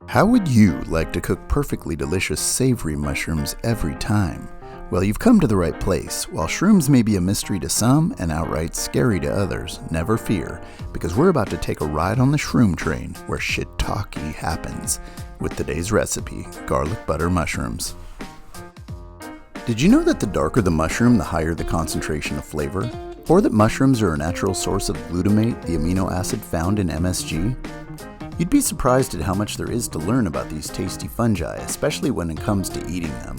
How would you like to cook perfectly delicious savory mushrooms every time? Well, you've come to the right place. While shrooms may be a mystery to some and outright scary to others, never fear, because we're about to take a ride on the shroom train where shiitake happens with today's recipe, garlic butter mushrooms. Did you know that the darker the mushroom, the higher the concentration of flavor? Or that mushrooms are a natural source of glutamate, the amino acid found in MSG? You'd be surprised at how much there is to learn about these tasty fungi, especially when it comes to eating them.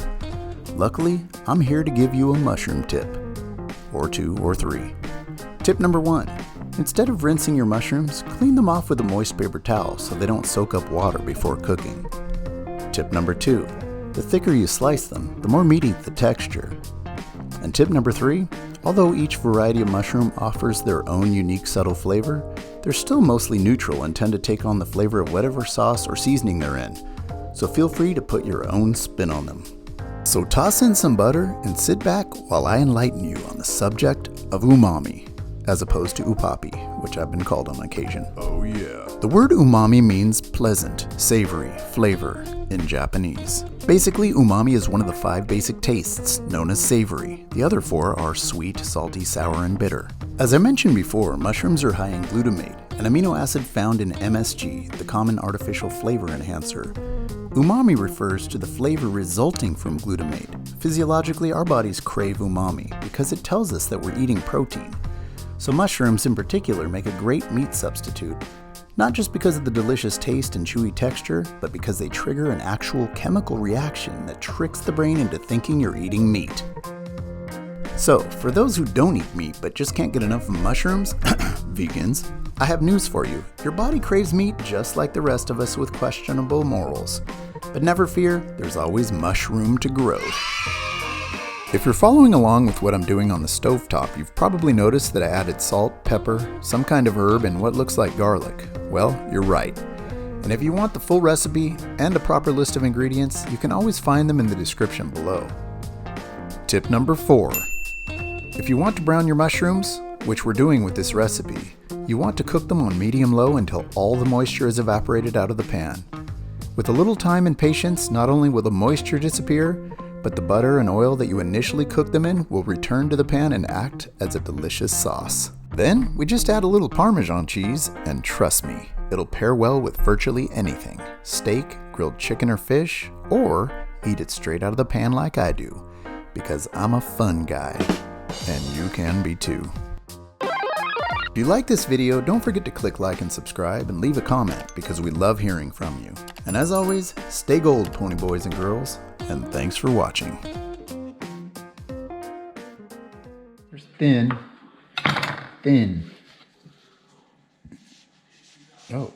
Luckily, I'm here to give you a mushroom tip. Or two, or three. Tip number 1. Instead of rinsing your mushrooms, clean them off with a moist paper towel so they don't soak up water before cooking. Tip number 2. The thicker you slice them, the more meaty the texture. And tip number 3. Although each variety of mushroom offers their own unique subtle flavor, they're still mostly neutral and tend to take on the flavor of whatever sauce or seasoning they're in. So feel free to put your own spin on them. So toss in some butter and sit back while I enlighten you on the subject of umami, as opposed to upapi, which I've been called on occasion. Oh yeah. The word umami means pleasant, savory, flavor in Japanese. Basically, umami is one of the 5 basic tastes, known as savory. The other 4 are sweet, salty, sour, and bitter. As I mentioned before, mushrooms are high in glutamate, an amino acid found in MSG, the common artificial flavor enhancer. Umami refers to the flavor resulting from glutamate. Physiologically, our bodies crave umami because it tells us that we're eating protein. So mushrooms in particular make a great meat substitute, not just because of the delicious taste and chewy texture, but because they trigger an actual chemical reaction that tricks the brain into thinking you're eating meat. So, for those who don't eat meat but just can't get enough of mushrooms, vegans, I have news for you. Your body craves meat just like the rest of us with questionable morals. But never fear, there's always mushroom to grow. If you're following along with what I'm doing on the stovetop, you've probably noticed that I added salt, pepper, some kind of herb, and what looks like garlic. Well, you're right. And if you want the full recipe and a proper list of ingredients, you can always find them in the description below. Tip number 4. If you want to brown your mushrooms, which we're doing with this recipe, you want to cook them on medium-low until all the moisture is evaporated out of the pan. With a little time and patience, not only will the moisture disappear, but the butter and oil that you initially cooked them in will return to the pan and act as a delicious sauce. Then, we just add a little Parmesan cheese, and trust me, it'll pair well with virtually anything. Steak, grilled chicken or fish, or eat it straight out of the pan like I do, because I'm a fun guy, and you can be too. If you like this video, don't forget to click like and subscribe and leave a comment because we love hearing from you. And as always, stay gold, pony boys and girls, and thanks for watching. There's thin. Oh.